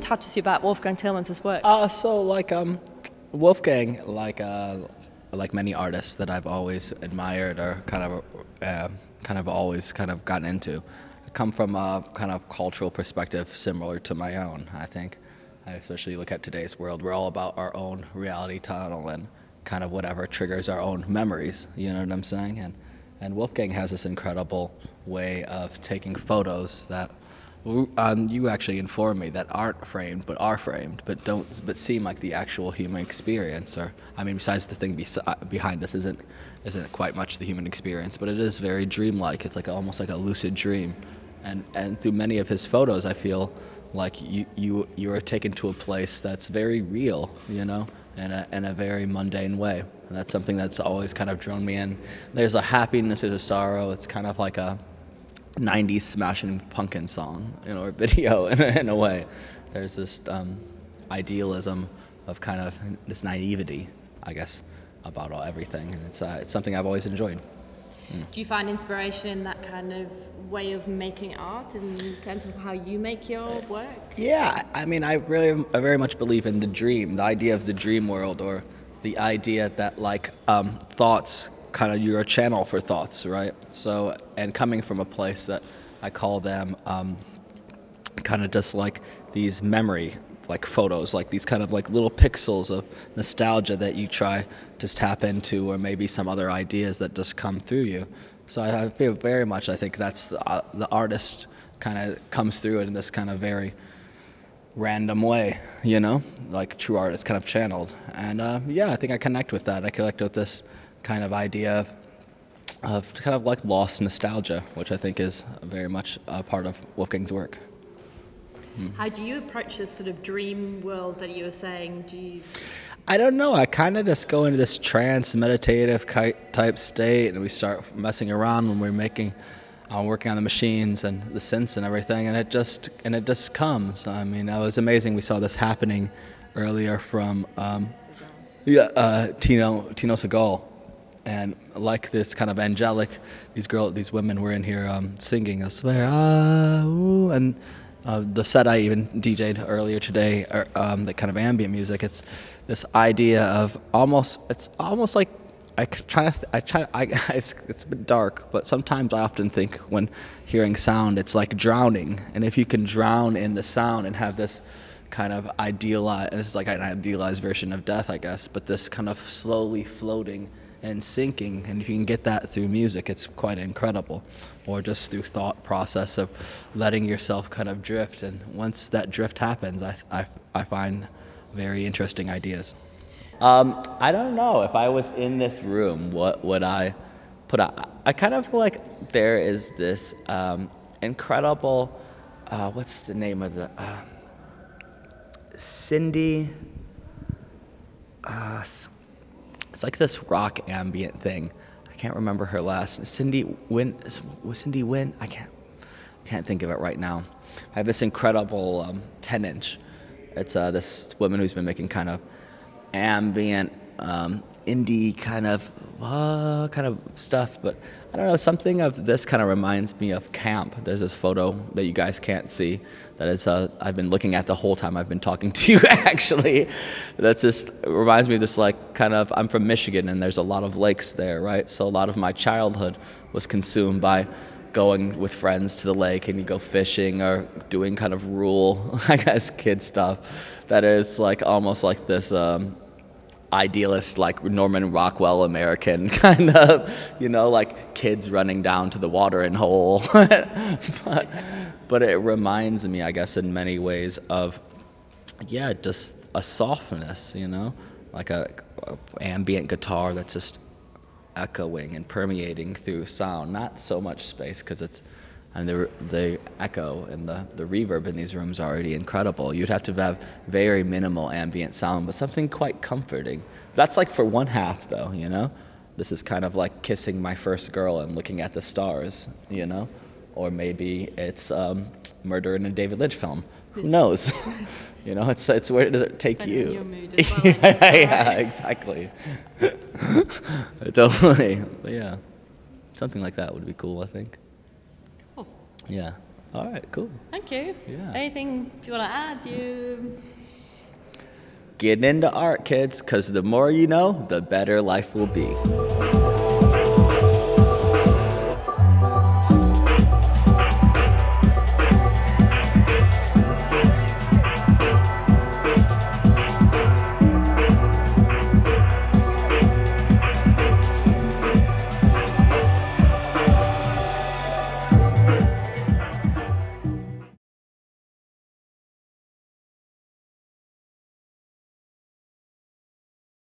touches you about Wolfgang Tillmans' work? So like Wolfgang, like many artists that I've always admired or kind of always kind of gotten into, come from a kind of cultural perspective similar to my own. I think, I especially look at today's world. We're all about our own reality tunnel and kind of whatever triggers our own memories. You know what I'm saying? And Wolfgang has this incredible way of taking photos that you actually informed me that aren't framed but are framed but seem like the actual human experience. Or I mean, besides the thing behind us isn't quite much the human experience, but it is very dreamlike. It's like almost like a lucid dream, and through many of his photos I feel like you are taken to a place that's very real, you know, in a very mundane way. And that's something that's always kind of drawn me in. There's a happiness, there's a sorrow. It's kind of like a 90s Smashing Pumpkins song, you know, or video in a way. There's this idealism of kind of this naivety, I guess, about everything, and it's something I've always enjoyed. Do you find inspiration in that kind of way of making art in terms of how you make your work? Yeah, I mean, I very much believe in the dream, the idea of the dream world, or the idea that like thoughts, kind of you're a channel for thoughts, right? So, and coming from a place that I call them kind of just like these memory like photos, like these kind of like little pixels of nostalgia that you try to tap into, or maybe some other ideas that just come through you. So I feel very much, I think that's the artist kind of comes through it in this kind of very random way, you know, like true art is kind of channeled. And yeah, I think I connect with that. I connect with this kind of idea of kind of like lost nostalgia, which I think is very much a part of Wolfgang's work. How do you approach this sort of dream world that you were saying? I don't know. I kind of just go into this trance meditative type state, and we start messing around when we're working on the machines and the synths and everything, and it just comes. I mean, it was amazing. We saw this happening earlier from Tino Segal, and like this kind of angelic, these women were in here singing, I swear, and the set I even DJ'd earlier today, the kind of ambient music. It's this idea of it's almost like it's a bit dark, but sometimes I often think when hearing sound, it's like drowning. And if you can drown in the sound and have this kind of idealized, and it's like an idealized version of death, I guess, but this kind of slowly floating and sinking, and if you can get that through music, it's quite incredible. Or just through thought process of letting yourself kind of drift, and once that drift happens, I find very interesting ideas. I don't know, if I was in this room, what would I put out? I kind of feel like there is this incredible, what's the name of the, Cindy, it's like this rock ambient thing. I can't remember her last name. Cindy Wynn? I can't think of it right now. I have this incredible 10-inch. It's this woman who's been making kind of ambient, indie kind of stuff. But I don't know, something of this kind of reminds me of camp. There's this photo that you guys can't see that is I've been looking at the whole time I've been talking to you actually. It reminds me of this like kind of, I'm from Michigan and there's a lot of lakes there, right? So a lot of my childhood was consumed by going with friends to the lake and you go fishing or doing kind of rural, I guess, kid stuff that is like almost like this idealist, like Norman Rockwell American kind of, you know, like kids running down to the watering hole. But it reminds me, I guess, in many ways of, yeah, just a softness, you know, like a ambient guitar that's just echoing and permeating through sound. Not so much space, because the echo and the reverb in these rooms are already incredible. You'd have to have very minimal ambient sound, but something quite comforting. That's like for one half, though, you know? This is kind of like kissing my first girl and looking at the stars, you know? Or maybe it's murder in a David Lynch film. Who knows? You know, it's where does it take you? Your mood as well, Yeah, exactly. Totally. But yeah, something like that would be cool, I think. Cool. Yeah. All right, cool. Thank you. you. Yeah. Anything you want to add? Get into art, kids, because the more you know, the better life will be.